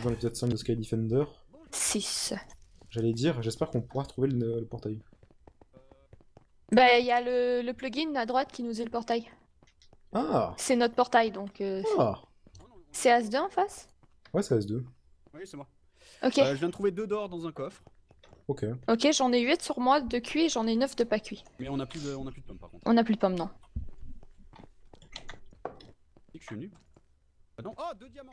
Dans l'épisode 5 de Sky Defender. 6. J'allais dire, j'espère qu'on pourra trouver le portail. Bah, il y a le plugin à droite qui nous est le portail. Ah! C'est notre portail, donc... Ah! C'est As2 en face? Ouais, c'est S2. Oui, c'est moi. Ok. Je viens de trouver 2 d'or dans un coffre. Ok. Ok, j'en ai 8 sur moi de cuit et j'en ai 9 de pas cuit. Mais on a plus de pommes par contre. On a plus de pommes, non. Je suis nul. Ah non, oh 2 diamants!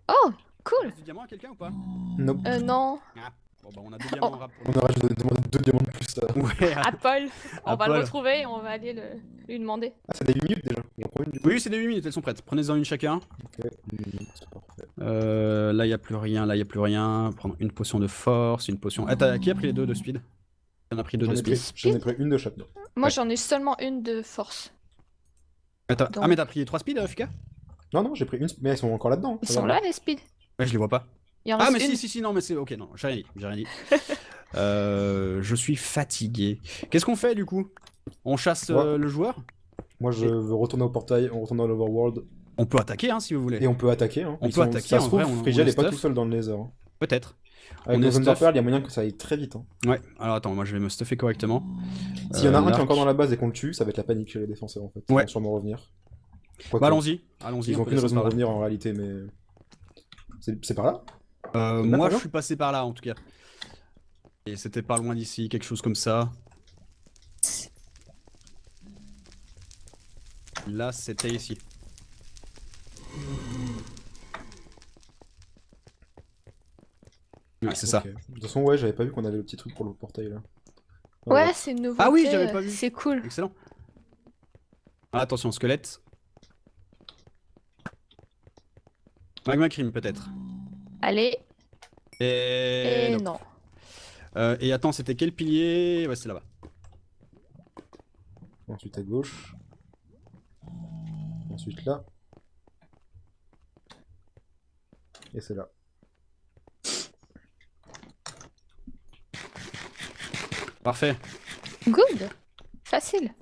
Oh, cool! Du diamant à quelqu'un ou pas? Nope. Non. Ah, bon bah on a 2 diamants en rap pour On aurait demandé 2 diamants de plus. Ouais, À Paul. On À va le Paul. retrouver et on va aller lui demander. Ah, c'est des 8 minutes déjà. J'en prends une du coup. Oui, c'est des 8 minutes, elles sont prêtes. Prenez-en une chacun. Ok, 8 minutes, c'est parfait. Là, y a plus rien, là, y a plus rien. Prendre une potion de force, une potion. Ah, qui a pris les 2 de speed? T'en as pris 2 de speed. J'en ai pris une de chaque. Moi, Ouais. j'en ai seulement une de force. Attends, Donc- Ah, mais t'as pris 3 speed, Fika? Non, non, j'ai pris une, mais elles sont encore là-dedans. Ils sont là, les speeds. Ouais, je les vois pas. Il en Ah, reste mais une. si, non, mais c'est ok, non, j'ai rien dit, j'ai rien dit. Je suis fatigué. Qu'est-ce qu'on fait du coup? On chasse Ouais. le joueur? Moi, je veux retourner au portail, on retourne dans l'Overworld, On peut attaquer, hein, si vous voulez. et on peut attaquer. Hein. On peut attaquer, Ça en se trouve, vrai, on Phrygia, est elle est pas stuff. tout seul dans le Nether. Hein. Peut-être. Avec On nos est Thunder stuff. Pearl, il y a moyen que ça aille très vite. Hein. Ouais, alors attends, moi je vais me stuffer correctement. S'il y en a un qui est l'arc. encore dans la base et qu'on le tue, ça va être la panique chez les défenseurs en fait. Ouais. Ils vont sûrement revenir. Bah Quoique, allons-y, Ils on ont peut aucune descendre raison de par là. revenir en réalité, mais. C'est par là? Moi par je là suis passé par là en tout cas. Et c'était pas loin d'ici, quelque chose comme ça. Là c'était ici. Ouais, c'est ça. Ok. De toute façon, ouais, j'avais pas vu qu'on avait le petit truc pour le portail là. Ouais, c'est une nouveauté. Ah oui, j'avais pas vu. C'est cool. Excellent. Ah, attention, squelette. Magma Cream peut-être. Allez. Et... Et non. non. Et attends, c'était quel pilier? Ouais, c'est là-bas. Ensuite à gauche. Ensuite là. Et c'est là. Parfait. Good. Facile.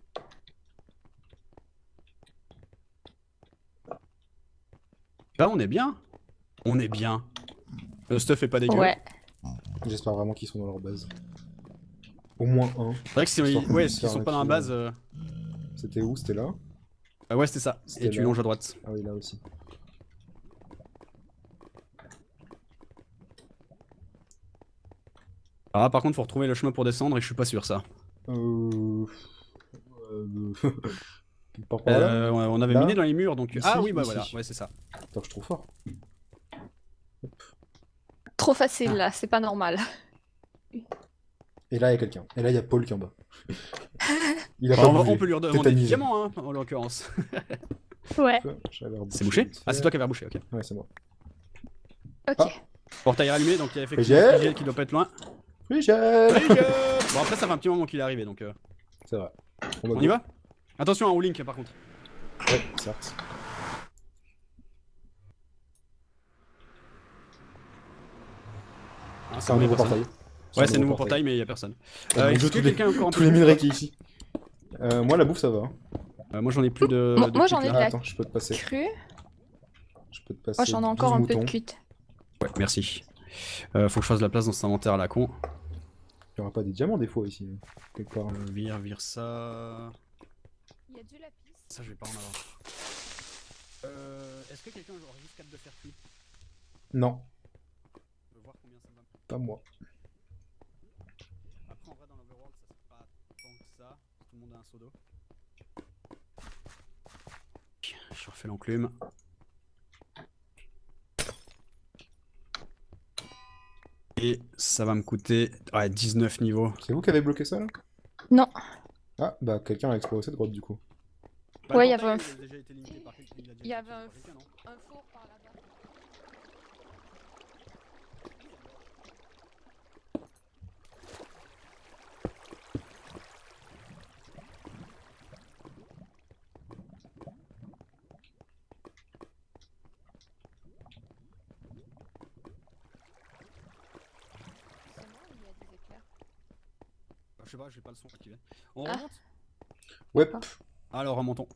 Là, on est bien. On est bien. Le stuff est pas dégueu. Ouais. J'espère vraiment qu'ils sont dans leur base. Au moins un. C'est vrai que si, Histoire qu'on ouais, puisse s'ils faire sont pas un dans la kill, base... C'était où? C'était là? Ouais, c'était ça. C'était Et tu là. longes à droite. Ah oui, là aussi. Ah, par contre, faut retrouver le chemin pour descendre et je suis pas sûr ça. Par là? On avait Là miné dans les murs donc. Ici, Ah oui, bah ici. voilà, ouais, c'est ça. Attends, je suis trop fort. Trop facile là, c'est pas normal. Et là, il y a quelqu'un. Et là, il y a Paul qui est en bas. Il a Bah, pas on bougé. peut lui redemander des Tétanisé. diamants, hein, en l'occurrence. Ouais. J'avais rebouché C'est bouché? vite fait. Ah, c'est toi qui avais rebouché, ok. Ouais, c'est moi. Ok. Ah. Portail rallumé, donc il y a effectivement Frigel. Frigel qui doit pas être loin. Frigel. Bon, après, ça fait un petit moment qu'il est arrivé donc. C'est vrai. On y va? Attention à Link par contre. Ouais, certes. Ah, C'est un nouveau portail. Ouais, c'est un nouveau portail, mais il y a personne. Est-ce que quelqu'un a encore un tous peu les de minerais bouffe qui est ici. Moi, la bouffe, ça va. Moi j'en ai plus de. Moi, de moi, j'en cuite, ai là. de la Attends, je peux te passer. crue. Je peux te passer. Moi, j'en ai encore 12 un peu de moutons. cuite. Ouais, merci. Faut que je fasse de la place dans cet inventaire à la con. Il y aura pas des diamants des fois ici. Quelque part. Vire ça. Il y a du lapis. Ça, je vais pas en avoir. Est-ce que quelqu'un aura juste 4 de fer cuit? Non. Je veux voir combien ça va. pas moi. Après, en vrai, dans l'Overworld, ça serait pas tant que ça. Tout le monde a un seau d'eau. Je refais l'enclume. Et ça va me coûter 19 niveaux. C'est vous qui avez bloqué ça là? Non. Ah, bah quelqu'un a exploré cette grotte du coup. Bah, Ouais, le il y avait portail, un il a déjà été limité par quelqu'un. Il a déjà Il y été avait utilisé par quelqu'un, non un four par là-bas. C'est moi ou il y a des éclairs? Je sais pas, j'ai pas le son activé. On Ah. remonte? Ouais. Alors remontons.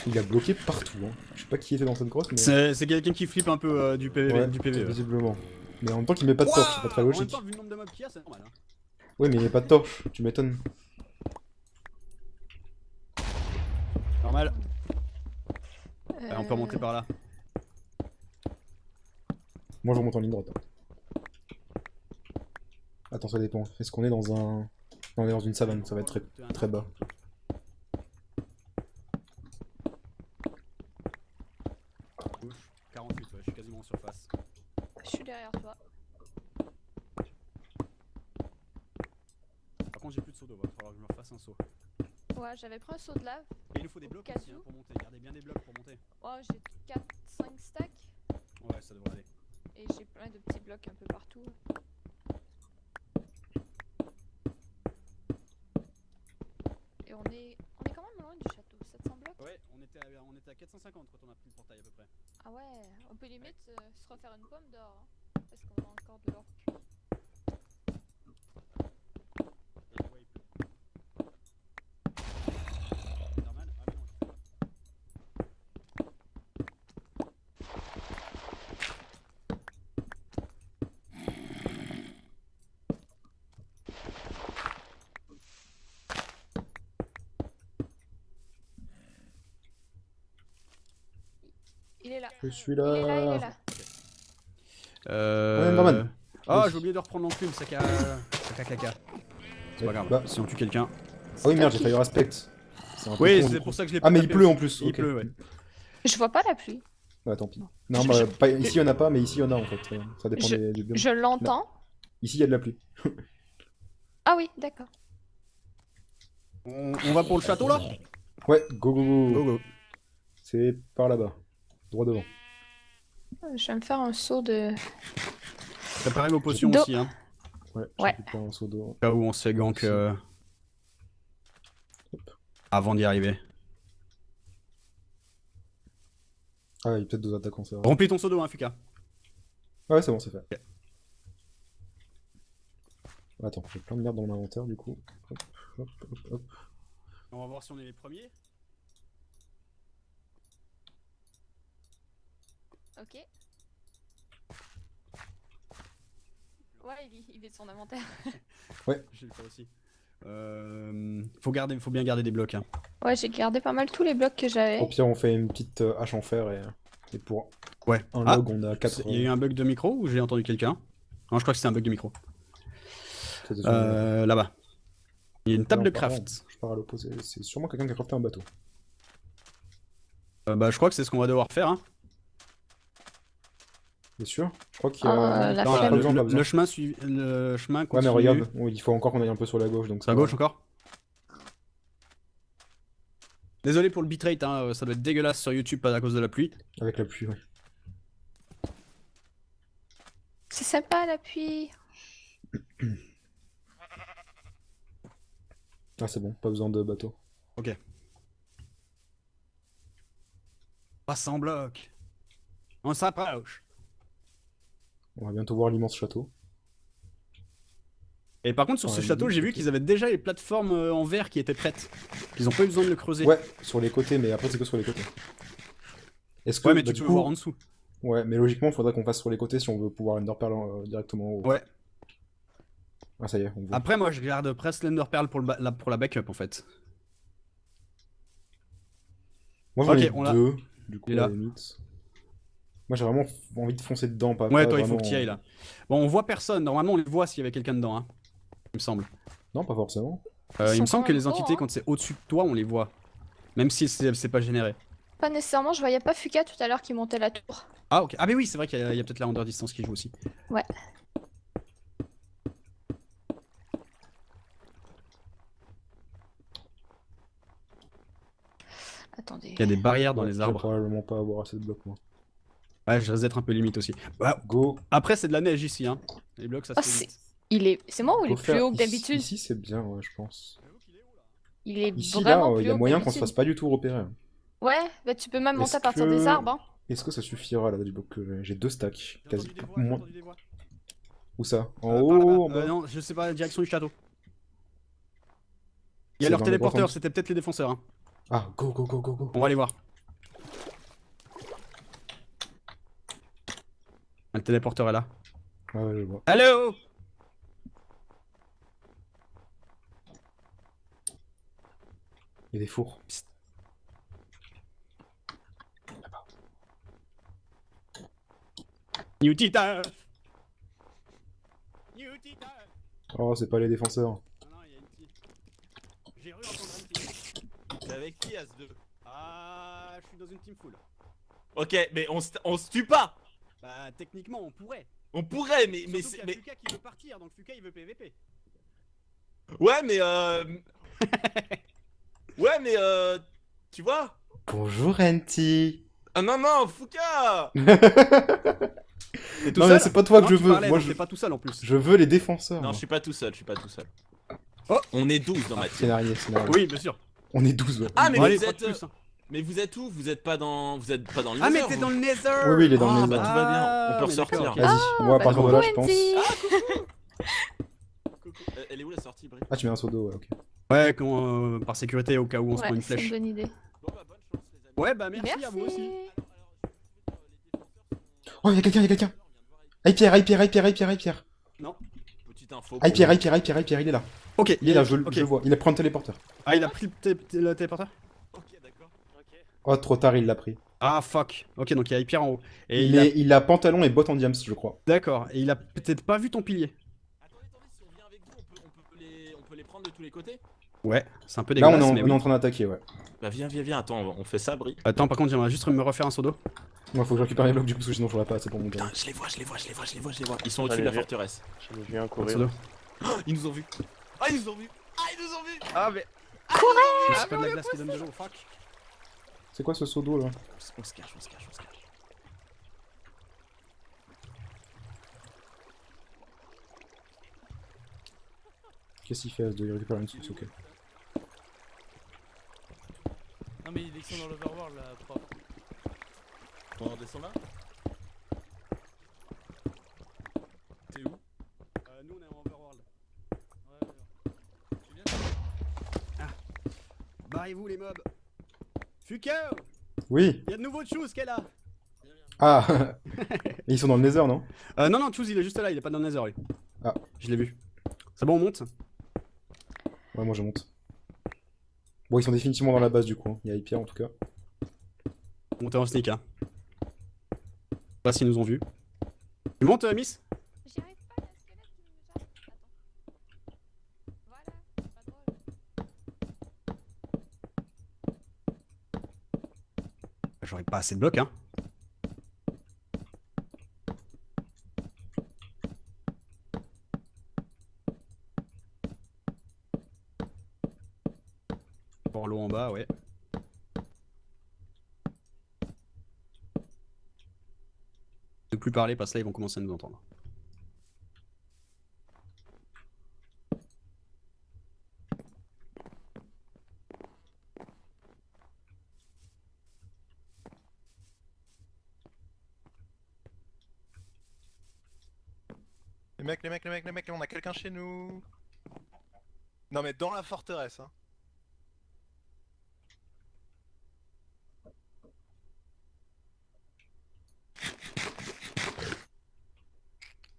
Il a bloqué partout. Hein. Je sais pas qui était dans cette grotte, mais. C'est quelqu'un qui flippe un peu du PVP. Ouais, du PVE. visiblement. Mais en même temps qu'il met pas de torche, c'est pas très En même logique. temps, vu le nombre de mobs qu'il y a, c'est normal. Hein. Ouais, mais il met pas de torche, tu m'étonnes. Normal. Allez, on peut remonter par là. Moi je remonte en ligne droite. Attends, ça dépend. Est-ce qu'on est dans un. Non, on est dans une savane, ça va être très bas. Gauche, 48, ouais, je suis quasiment en surface. Je suis derrière toi. Par contre, j'ai plus de seau d'eau, va falloir que je me refasse un seau. Ouais, j'avais pris un seau de lave. Et il nous faut des blocs Cas aussi hein, où. pour monter. Gardez bien des blocs pour monter. Oh, j'ai 4-5 stacks. Ouais, ça devrait aller. Et j'ai plein de petits blocs un peu partout. Et on est quand même loin du château. 700 blocs? Ouais, on était à 450 quand on a pris le portail à peu près. Ah ouais, on peut limite se refaire une pomme d'or. Hein, parce qu'on a encore de l'or cuit. Et ouais, il pleut. Normal? Ah mais non. Il est là. Je suis Il est là, il est là. là. Ouais, Norman. Ah, Oui. j'ai oublié de reprendre l'enclume, ça caca. C'est pas grave, Bah. si on tue quelqu'un. Ah oui, merde, j'ai failli respect. C'est un peu Oui, con, du c'est coup. pour ça que je l'ai Ah, mais il tapé pleut aussi. en plus. Il Ok. pleut, ouais. Je vois pas la pluie. Ouais, tant pis. Non, bah, ici il y en a pas, mais ici il y en a en fait. Ça dépend du biome. Je l'entends. Ici il y a de la pluie. Ah oui, d'accord. On va pour le château là? Ouais, go go go. Go go. C'est par là-bas. Droit devant. Je vais me faire un saut de... Préparez vos potions D'eau. aussi, hein. Ouais, Ouais. j'ai récupéré un seau d'eau. Au cas où on se fait gank avant d'y arriver. Ah, il y a peut-être deux attaquants, c'est vrai. Remplis ton seau d'eau, hein, Fuka. Ouais, c'est bon, c'est fait. Ok. Attends, j'ai plein de merde dans mon inventaire du coup. Hop, hop, hop, hop. On va voir si on est les premiers. Ok. Ouais, il est de son inventaire. J'ai le faire aussi. Faut bien garder des blocs. Hein. Ouais, j'ai gardé pas mal tous les blocs que j'avais. Au pire, on fait une petite hache en fer et pour Ouais. un Ah, log, on a 4. il y a eu un bug de micro ou j'ai entendu quelqu'un? Non, je crois que c'était un bug de micro. Là-bas. Il y a une table de craft. Je pars à l'opposé. C'est sûrement quelqu'un qui a crafté un bateau. Bah, je crois que c'est ce qu'on va devoir faire. Hein. T'es sûr? Je crois qu'il y a. La Non, flemme. pas besoin, pas besoin. le chemin Ouais, continue. mais regarde, il faut encore qu'on aille un peu sur la gauche. Donc C'est à gauche encore? Désolé pour le bitrate, hein, ça doit être dégueulasse sur YouTube à cause de la pluie. Avec la pluie, ouais. C'est sympa la pluie. Ah, c'est bon, pas besoin de bateau. Ok. 300 blocs. On s'approche. On va bientôt voir l'immense château. Et par contre, sur ce château, j'ai vu qu'ils avaient déjà les plateformes en verre qui étaient prêtes. Ils ont pas eu besoin de le creuser. Ouais, sur les côtés, mais après, c'est que sur les côtés. Est-ce que. Ouais, mais bah, tu du peux coup, voir en dessous. Ouais, mais logiquement, il faudrait qu'on fasse sur les côtés si on veut pouvoir Enderpearl directement en haut. Ouais. Ah, ça y est, on veut. Après, moi, je garde presque l'Ender Pearl pour la backup en fait. Moi j'en Ok, ai on l'a. deux, du coup Il est à là. la limite. Moi j'ai vraiment envie de foncer dedans, pas, Ouais, pas toi, il faut vraiment... que tu y ailles là. Bon, on voit personne. Normalement, on les voit s'il y avait quelqu'un dedans, hein. Il me semble. Non, pas forcément. Ils Il me sont quand semble que même les hauts, entités, hein. quand c'est au-dessus de toi, on les voit. Même si c'est pas généré. Pas nécessairement, je voyais pas Fuka tout à l'heure qui montait la tour. Ah, ok. Ah, mais oui, c'est vrai qu'il y a peut-être la Under Distance qui joue aussi. Ouais. Attendez. Il y a des barrières dans Ouais, les je vais arbres. probablement pas avoir assez de blocs, moi. Ouais, je risque d'être un peu limite aussi. Bah, Go. après, c'est de la neige ici, hein. Les blocs, ça se Oh, fait c'est... vite. C'est moi ou il Go est plus faire haut que ici, d'habitude? ici c'est bien, ouais, je pense. Il est Ici, là, vraiment il plus y a haut que moyen qu'on se d'habitude. fasse pas du tout repérer. Ouais, bah tu peux même monter Est-ce à partir des que... arbres, hein. Est-ce que ça suffira là, du bloc que j'ai 2 stacks, J'ai quasi. entendu des voix, j'ai Moins. entendu des voix. Où ça? En Par haut, là-bas. en bas? Non, je sais pas, direction du château. Il y a C'est leur dans les grottes en téléporteur, dessous. c'était peut-être les défenseurs, hein. Ah, go, go, go, go, go. On va aller voir. Le téléporteur est là. Ouais, ouais, je vois. Allô? Il y a des fours. New Titan! New Titan! Oh, c'est pas les défenseurs. Non, non, il y a une petite. J'ai cru entendre un petit. T'es avec qui, As-2? Ah, je suis dans une team full. Ok, mais on se tue pas. Bah, techniquement, on pourrait. On pourrait, mais Surtout qu'il y a mais Fuka qui veut partir, donc Fuka il veut PVP. ouais, mais ouais, mais tu vois? Bonjour, Enti. Ah non non, Fouka. T'es tout Non, seul? mais c'est pas toi que Non, je tu veux. parlais, Moi, donc t'es pas tout seul en plus. je veux les défenseurs. Non, moi. je suis pas tout seul, je suis pas tout seul. Oh. On est 12 dans ma team. Scénario, scénario. Oui, bien sûr. On est 12, ouais. Ah mais Bon, allez, vous pas êtes de plus, hein. mais vous êtes où? Vous êtes pas dans le Ah, mais Nether, t'es vous dans le Nether! Oui, oui, il est dans le Ah, Nether. bah tout va bien, on peut mais ressortir. d'accord, ok. Vas-y, moi à bah, partir de coucou, là, je pense. Andy. Coucou. Elle est où la sortie, Bri? Ah, tu mets un seau d'eau, ouais, ok. Ouais, par sécurité, au cas où on se prend Ouais, une c'est une flèche. bonne idée. Bon bah bonne chance les amis. Ouais, bah merci à vous aussi. Les défenseurs Oh, il y a quelqu'un, il y a quelqu'un. Aïe Pierre, aïe Pierre, aïe Pierre, aïe Pierre, aïe Pierre. Non. petite info. Aïe pour- Pierre, aïe Pierre, aïe Pierre, aïe Pierre, il est là. Ok, Il est là, je ok. le vois. Il a pris un téléporteur. Ah, il a pris le téléporteur? Ok, d'accord. Ok. Oh, trop tard, il l'a pris. Ah, fuck. Ok, donc il y a Hyper en haut. Et Il a pantalon et bottes en diams, je crois. D'accord, et il a peut-être pas vu ton pilier. Attendez, si on vient avec vous, on peut les prendre de tous les côtés? Ouais, c'est un peu Là, dégueulasse, on mais est oui. en train d'attaquer, ouais. Bah viens, attends, on fait ça, Bri. Attends, par contre, j'aimerais juste me refaire un seau d'eau. Moi, faut que je récupère les blocs du coup, parce que sinon, j'aurais pas assez pour mon Putain, temps. je les vois. Ils sont au-dessus de la Allez, forteresse. J'en ai vu un Un courir. seau d'eau. Ils nous ont vus. Ah, ils nous ont vus. Ah, mais. C'est pas de la glace qui donne de l'eau, fuck. C'est quoi ce seau d'eau là? On se cache. Qu'est-ce qu'il fait à ce de récupérer une source, ok. Non mais ils sont dans l'overworld là, prof. On redescend là? T'es où? Nous, on est en Overworld. Ouais, Tu viens? Barrez-vous, les mobs. Fucker, Oui! il y a de nouveaux choses qu'elle a. Ah! Et ils sont dans le nether, non? Non, Choose, il est juste là, il est pas dans le Nether, lui. Ah. Je l'ai vu. C'est bon, on monte? Ouais, moi je monte. Bon, ils sont définitivement dans la base du coup. Hein. Il y a Hyper en tout cas. Montez en sneak, hein. Pas s'ils nous ont vus. Tu montes, Miss? J'y arrive pas, il y a un squelette qui me jappe. Attends. Voilà, c'est pas drôle. J'aurais pas assez de blocs, hein. Pour l'eau en bas, ouais. Ne plus parler parce que là ils vont commencer à nous entendre. Les mecs, on a quelqu'un chez nous. Non mais dans la forteresse, hein.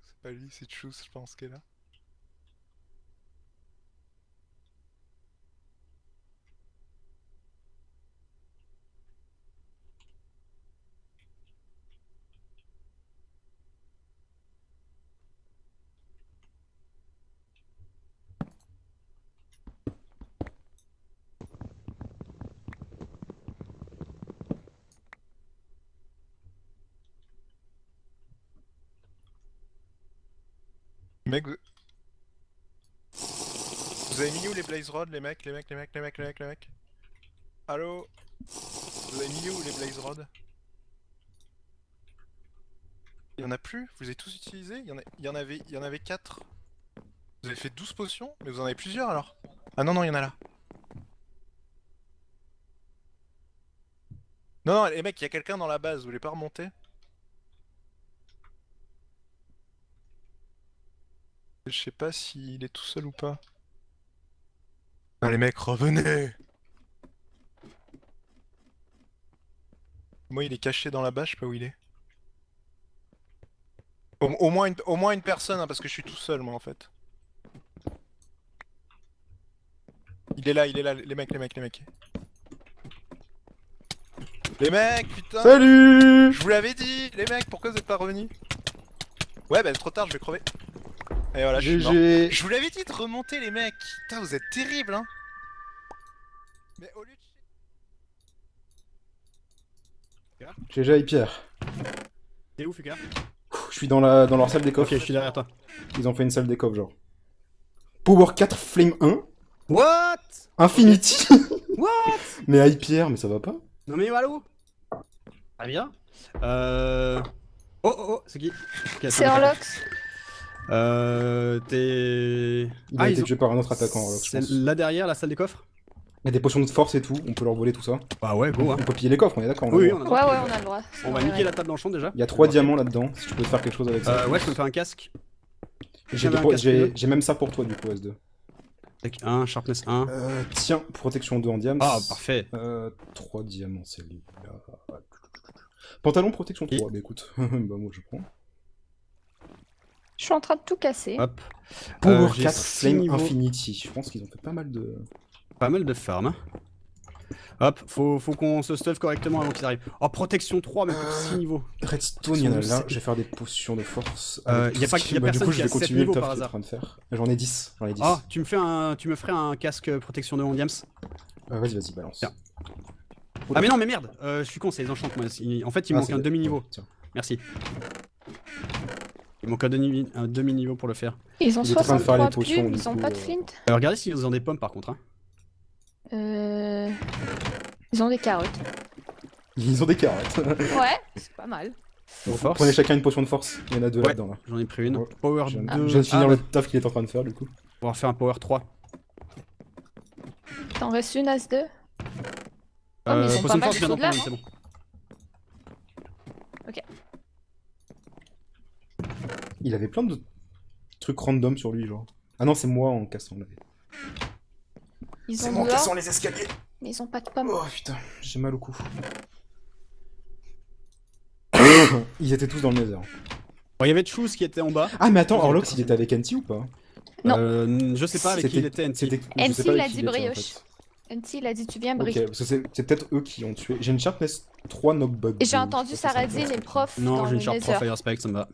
C'est pas lui, c'est Choose, je pense, qu'elle est là. Mec, vous avez mis où les blaze rods, les mecs? Allô? Vous avez mis où les blaze rods? Il y en a plus? Vous avez tous utilisé? Il y en avait 4. Vous avez fait 12 potions? Mais vous en avez plusieurs alors? Ah non, non, il y en a là. Non, non, les mecs, il y a quelqu'un dans la base, vous voulez pas remonter? Je sais pas s'il est tout seul ou pas. Ah, les mecs, revenez! Moi, il est caché dans la base, je sais pas où il est. Au moins une personne, hein, parce que je suis tout seul, moi, en fait. Il est là, les mecs. Les mecs, putain! Salut! Je vous l'avais dit, les mecs, pourquoi vous êtes pas revenus? Ouais, bah trop tard, je vais crever. Et voilà, je suis mort. GG. Je vous l'avais dit de remonter, les mecs! Putain, vous êtes terribles, hein! Mais au lieu de... GG Pierre. T'es où, Fuka? Je suis dans leur salle des coffres. Ok, je suis derrière toi. Ils ont fait une salle des coffres, genre. Power 4 Flame 1. What? Infinity. What? Mais Pierre, mais ça va pas? Non mais allô? Très bien. Oh, c'est qui? Ok, C'est attends, Orlox. T'es... Il a été ils ont- tué par un autre attaquant, alors, je C'est pense. là derrière, la salle des coffres? Il y a des potions de force et tout, on peut leur voler tout ça. Bah ouais, go, hein. On peut piller les coffres, on est d'accord. Oui, on a le on droit. a Ouais, on a le droit. On va niquer la table d'enchant déjà. Il y a 3 diamants là-dedans, si tu peux faire quelque chose avec ça. Ouais, je peux me faire un casque. J'ai j'avais des un po- casque j'ai bleu. j'ai même ça pour toi, du coup, S2. Avec 1, sharpness 1. Tiens, protection 2 en diams. Ah, parfait. 3 diamants, c'est lui. Là. Pantalon, protection 3, bah écoute, bah moi je prends. Je suis en train de tout casser. Hop. Power J'ai 4 six Flame niveaux. Infinity, je pense qu'ils ont fait pas mal de... Pas mal de farm. Hop, faut qu'on se stuff correctement avant qu'ils arrivent. Oh, protection 3, mais pour 6 niveaux. Redstone, il y en a là, je vais faire des potions de force. y a tout pas- ce qui- y a du personne coup, qui je a vais 7 continuer le niveaux taf par que je suis en hasard. train de faire. J'en ai 10. Ah, tu me ferais un casque protection de Ondiams? Vas-y, balance. Tiens. Ah mais non, mais merde, je suis con, c'est les enchantements. En fait, il me manque c'est- un demi-niveau. Tiens. Merci. Il manque un demi-niveau pour le faire. Ils ont Il est en train de faire les 63 potions, plumes, du ils ont coup, pas de flint. Regardez s'ils ont des pommes par contre. Hein. Ils ont des carottes. Ils ont des carottes. Ouais, c'est pas mal. Force. Prenez chacun une potion de force. Il y en a 2 Ouais. là-dedans. Là. J'en ai pris une. Ouais. Power Je 2. viens de finir Ah, le taf qu'il est en train de faire du coup. on va faire un power 3. T'en restes une As-2. Oh, mais ils ont Potion pas de mal force, de je viens d'en sauts de lave, prendre une, c'est bon. Il avait plein de trucs random sur lui, genre. Ah non, c'est moi en cassant là. Ils C'est ont moi en de l'or, cassant les escaliers. mais ils ont pas de pommes. Oh putain, j'ai mal au cou. Ils étaient tous dans le nether. Bon, il y avait Choose qui était en bas. Ah mais attends, Orlox il était avec Anti ou pas? Non. Je sais pas avec qui il était. C'était. NT, je sais pas il avec a qui dit était, en brioche. fait. NT, il a dit tu viens Ok, briller. parce que c'est peut-être eux qui ont tué. J'ai une sharpness 3 knockback. Et j'ai deux, entendu je sais pas Sarah si dire ça les profs Non, dans j'ai le une Sharp 3 Nether. Fire Spike, ça me va.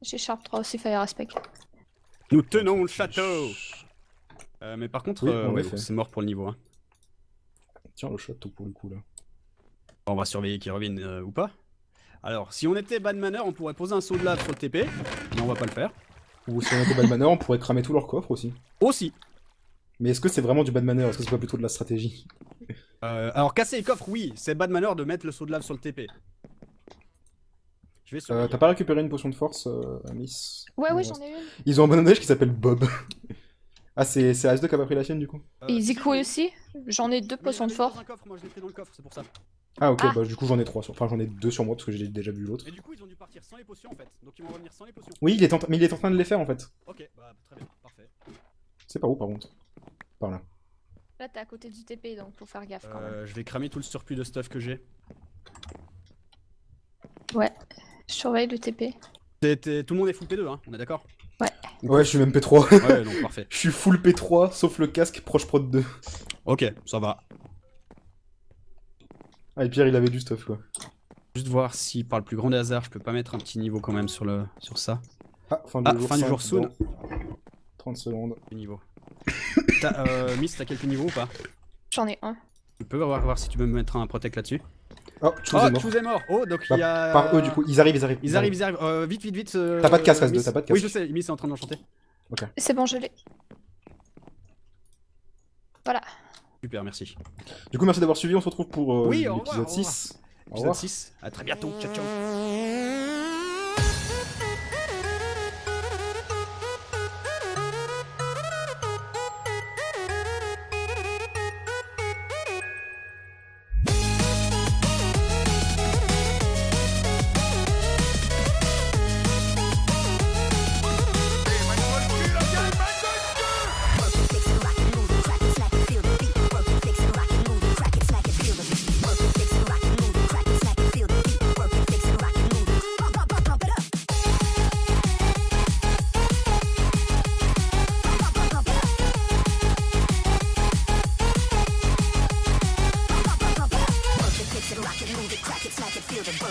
J'ai Sharp 3 aussi, Fire Aspect. Nous tenons le château. Mais par contre, Oui, en ouais, effet. c'est mort pour le niveau. Hein. Tiens le château pour le coup là. On va surveiller qu'ils reviennent ou pas. Alors, si on était bad manner, on pourrait poser un saut de lave sur le TP, mais on va pas le faire. Ou si on était bad manner, on pourrait cramer tous leurs coffres aussi. Aussi. Mais est-ce que c'est vraiment du bad manner? Est-ce que c'est pas plutôt de la stratégie? Alors, casser les coffres, oui, c'est bad manner de mettre le saut de lave sur le TP. Je vais surveiller. T'as pas récupéré une potion de force, Miss? Ouais, Non, ouais, j'en ai une. Ils ont un bonhomme qui s'appelle Bob. Ah, c'est As2 qui a pas pris la sienne du coup? Et si, Zico oui. aussi. J'en ai 2 Mais potions de j'en ai dans force. un coffre, moi je l'étais dans le coffre, c'est pour ça. Ah ok, Ah. bah du coup j'en ai 3 enfin j'en ai 2 sur moi parce que j'ai déjà vu l'autre. Et du coup, ils ont dû partir sans les potions en fait. Donc ils vont revenir sans les potions. Oui, mais il est en train de les faire en fait. Ok, bah très bien, parfait. C'est par où par contre? Par là. Là, t'es à côté du TP, donc faut faire gaffe quand même. Je vais cramer tout le surplus de stuff que j'ai. Ouais, je surveille le TP. Tout le monde est full P2, hein, on est d'accord? Ouais, je suis même P3. Ouais, donc parfait. Je suis full P3 sauf le casque proche prod 2. Ok, ça va. Ah et Pierre il avait du stuff quoi. Juste voir si par le plus grand des hasards, je peux pas mettre un petit niveau quand même sur ça. Ah, fin du jour, fin du 5 jour soon. dans 30 secondes. Le niveau. Miss, t'as quelques niveaux ou pas? J'en ai un. Tu peux voir si tu peux me mettre un protect là-dessus. Oh, Choose Oh, est mort. Choose est mort. Oh, donc Bah, il y a. Par eux, du coup. Ils arrivent. Ils arrivent. Vite, vite, vite. T'as pas de casque, Miss. S2, t'as pas de Oui, casque. je sais, Miss est en train d'enchanter. C'est bon, je l'ai. Voilà. Super, merci. Du coup, merci d'avoir suivi. On se retrouve pour Oui, au revoir, l'épisode au revoir. 6. Au Épisode revoir. 6. À très bientôt. Ciao, ciao.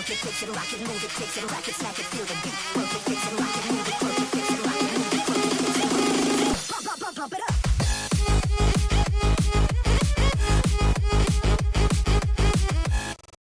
Fix it, rock it, move it, fix it, rock it, snack it, feel the beat. Work it, fix it, rock it, move it,